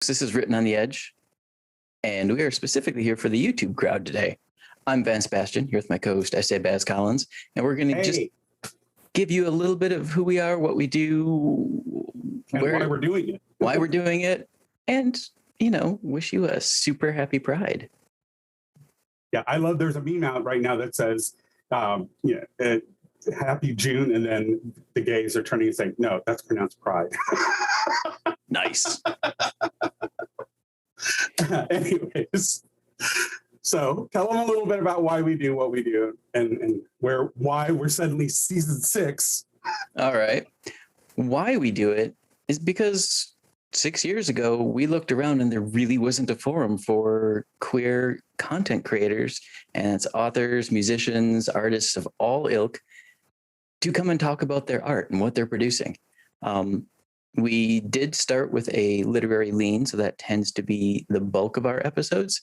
This is Written on the Edge, and we are specifically here for the YouTube crowd today. I'm Van Sebastian, here with my co-host, I say Baz Collins, and we're going to just give you a little bit of who we are, what we do, and why we're doing it. And, wish you a super happy Pride. Yeah, I love, there's a meme out right now that says, happy June, and then the gays are turning and saying, no, that's pronounced Pride. Nice. Anyways, so tell them a little bit about why we do what we do and why we're suddenly season 6. All right. Why we do it is because 6 years ago, we looked around and there really wasn't a forum for queer content creators and it's authors, musicians, artists of all ilk to come and talk about their art and what they're producing. We did start with a literary lean, so that tends to be the bulk of our episodes,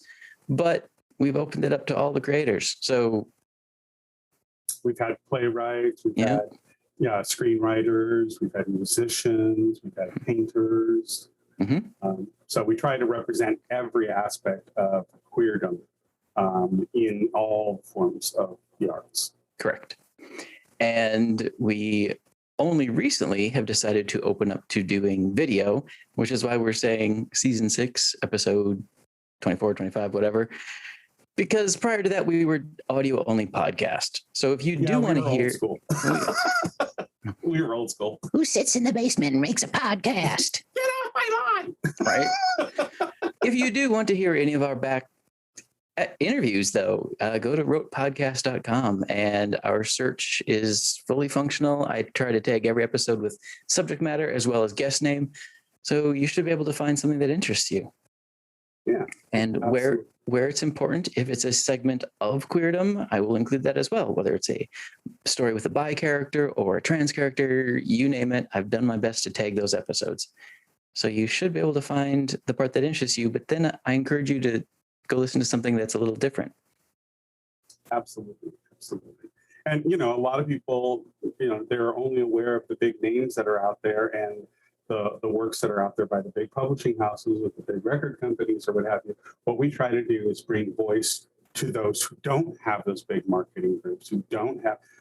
but we've opened it up to all the creators. So we've had playwrights, we've had screenwriters, we've had musicians, we've had painters. Mm-hmm. So we try to represent every aspect of queerdom in all forms of the arts. Correct. And we only recently have decided to open up to doing video, which is why we're saying season 6, episode 24, 25, whatever. Because prior to that, we were audio only podcast. So if you do want to hear, we were old school. Who sits in the basement and makes a podcast? Get off my lawn! Right. If you do want to hear any of our back interviews, though, go to rotepodcast.com and our search is fully functional. I try to tag every episode with subject matter as well as guest name. So you should be able to find something that interests you. Yeah. And absolutely. where it's important, if it's a segment of queerdom, I will include that as well, whether it's a story with a bi character or a trans character, you name it. I've done my best to tag those episodes. So you should be able to find the part that interests you, but then I encourage you to go listen to something that's a little different. Absolutely. And, a lot of people, they're only aware of the big names that are out there and the works that are out there by the big publishing houses with the big record companies or what have you. What we try to do is bring voice to those who don't have those big marketing groups,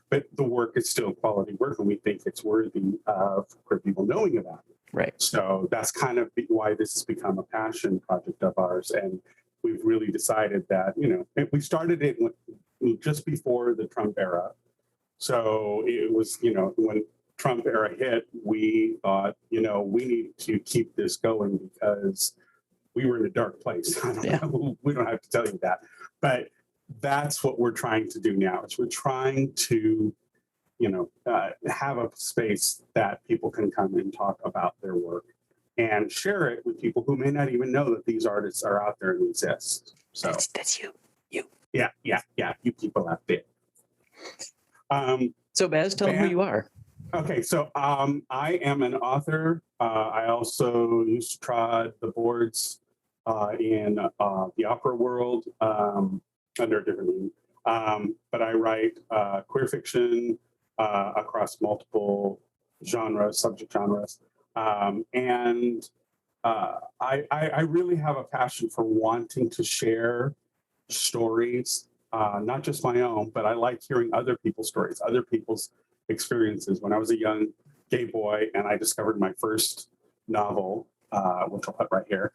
but the work is still quality work and we think it's worthy of for people knowing about it. Right. So that's kind of why this has become a passion project of ours. And we've really decided that, we started it just before the Trump era. So it was, when Trump era hit, we thought, we need to keep this going because we were in a dark place. We don't have to tell you that. But that's what we're trying to do now. Is we're trying to, have a space that people can come and talk about their work and share it with people who may not even know that these artists are out there and exist. So that's you. Yeah. You people out there. So Baz, tell them who you are. Okay, so I am an author. I also used to trot the boards in the opera world under a different name. But I write queer fiction across multiple genres, subject genres. And I really have a passion for wanting to share stories, not just my own, but I like hearing other people's stories, other people's experiences. When I was a young gay boy and I discovered my first novel, which I'll put right here,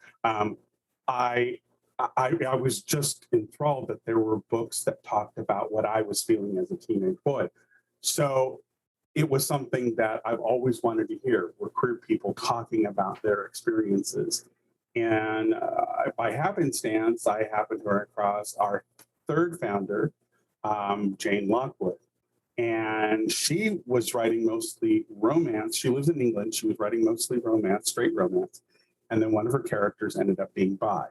I was just enthralled that there were books that talked about what I was feeling as a teenage boy. So it was something that I've always wanted to hear, were queer people talking about their experiences. And by happenstance, I happened to run across our third founder, Jane Lockwood. And she was writing mostly romance. She lives in England. She was writing mostly romance, straight romance. And then one of her characters ended up being bi.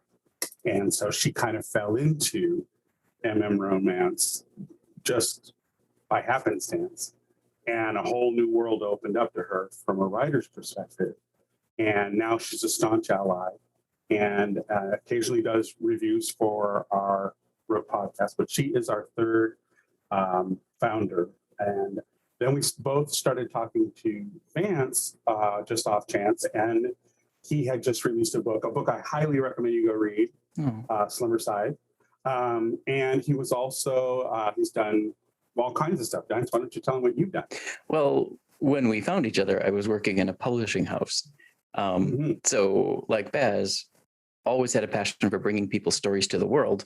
And so she kind of fell into romance just by happenstance. And a whole new world opened up to her from a writer's perspective. And now she's a staunch ally and occasionally does reviews for our Rope podcast. But she is our third founder. And then we both started talking to Vance just off chance. And he had just released a book I highly recommend you go read, Slimmer Side. And he was also, he's done all kinds of stuff. Diane, why don't you tell him what you've done? Well, when we found each other, I was working in a publishing house. So like Baz, always had a passion for bringing people's stories to the world.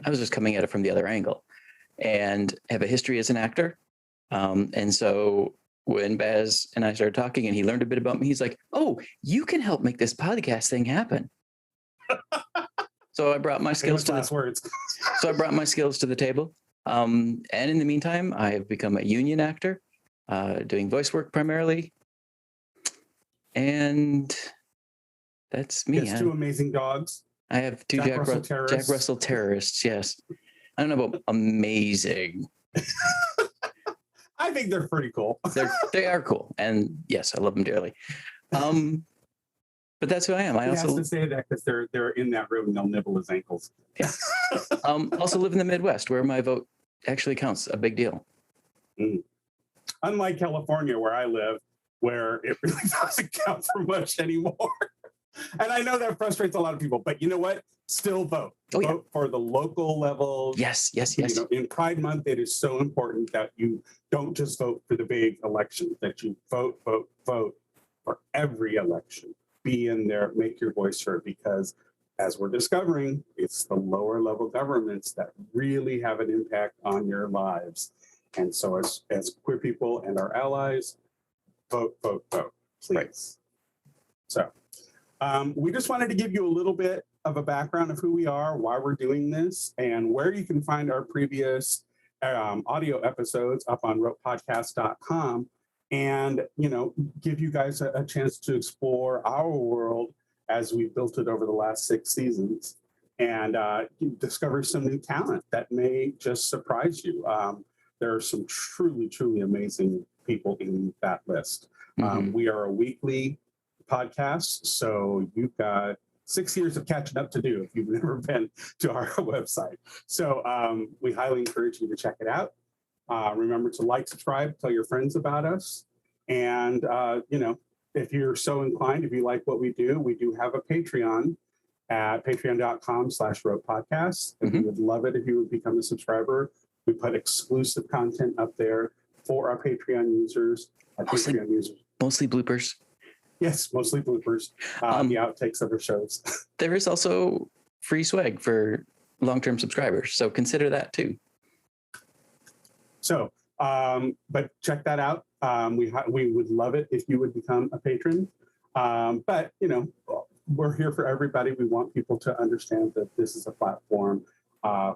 I was just coming at it from the other angle, and have a history as an actor. And so when Baz and I started talking and he learned a bit about me, he's like, "Oh, you can help make this podcast thing happen." So I brought my skills to the table. And in the meantime, I have become a union actor, doing voice work primarily. And that's me. He has two amazing dogs. I have two Jack Russell terrorists. Yes. I don't know about amazing. I think they're pretty cool. They are cool. And yes, I love them dearly. But that's who I am. I also have to say that because they're in that room and they'll nibble his ankles. Yeah. Also live in the Midwest where my vote actually counts. A big deal. Unlike California, where I live, where it really doesn't count for much anymore. And I know that frustrates a lot of people, but you know what? Still vote. Vote for the local level. Yes. You know, in Pride Month, it is so important that you don't just vote for the big elections, that you vote for every election. Be in there, make your voice heard, because as we're discovering, it's the lower level governments that really have an impact on your lives. And so as queer people and our allies, vote, please. Right. So we just wanted to give you a little bit of a background of who we are, why we're doing this, and where you can find our previous audio episodes up on ropepodcast.com, and, you know, give you guys a chance to explore our world as we've built it over the last 6 seasons, and discover some new talent that may just surprise you. There are some truly, truly amazing people in that list. We are a weekly podcast, so you've got 6 years of catching up to do if you've never been to our website. So we highly encourage you to check it out. Remember to like, subscribe, tell your friends about us. And, you know, if you're so inclined, if you like what we do have a Patreon at patreon.com/ropepodcast. And we would love it if you would become a subscriber. We put exclusive content up there for our Patreon users. Mostly bloopers. Yes, mostly bloopers. The outtakes of our shows. There is also free swag for long-term subscribers, so consider that too. So, but check that out. We would love it if you would become a patron. But, you know, we're here for everybody. We want people to understand that this is a platform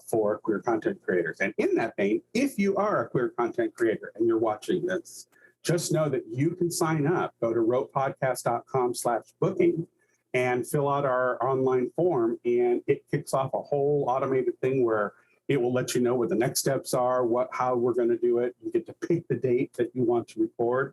for queer content creators. And in that vein, if you are a queer content creator and you're watching this, just know that you can sign up. Go to ropepodcast.com/booking and fill out our online form. And it kicks off a whole automated thing where it will let you know what the next steps are, how we're going to do it. You get to pick the date that you want to record.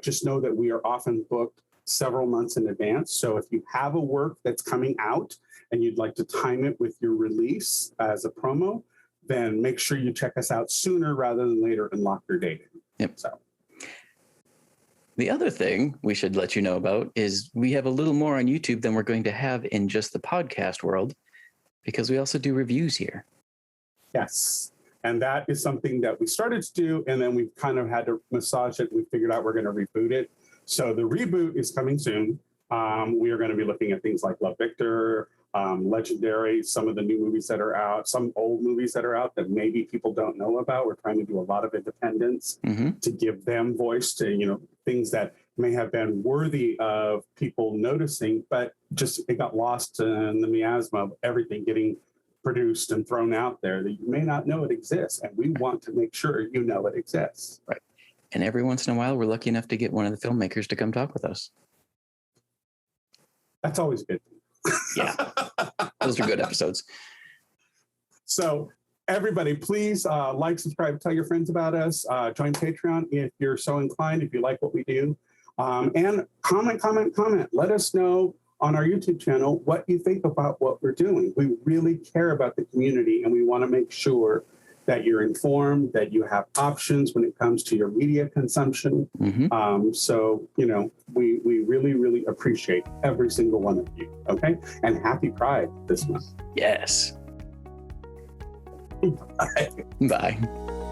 Just know that we are often booked several months in advance. So if you have a work that's coming out and you'd like to time it with your release as a promo, then make sure you check us out sooner rather than later and lock your date in. Yep. So. The other thing we should let you know about is we have a little more on YouTube than we're going to have in just the podcast world, because we also do reviews here. Yes. And that is something that we started to do, and then we kind of had to massage it. We figured out we're going to reboot it. So the reboot is coming soon. We are going to be looking at things like Love Victor, Legendary, some of the new movies that are out, some old movies that are out that maybe people don't know about. We're trying to do a lot of independence to give them voice to, you know, things that may have been worthy of people noticing, but just it got lost in the miasma of everything getting produced and thrown out there that you may not know it exists. And we want to make sure you know it exists. Right. And every once in a while, we're lucky enough to get one of the filmmakers to come talk with us. That's always good. Yeah. Those are good episodes. So everybody, please like, subscribe, tell your friends about us, join Patreon if you're so inclined, if you like what we do, and comment. Let us know on our YouTube channel what you think about what we're doing. We really care about the community, and we want to make sure that you're informed, that you have options when it comes to your media consumption. So, you know, we really, really appreciate every single one of you. Okay. And happy Pride this month. Yes. Bye. Bye.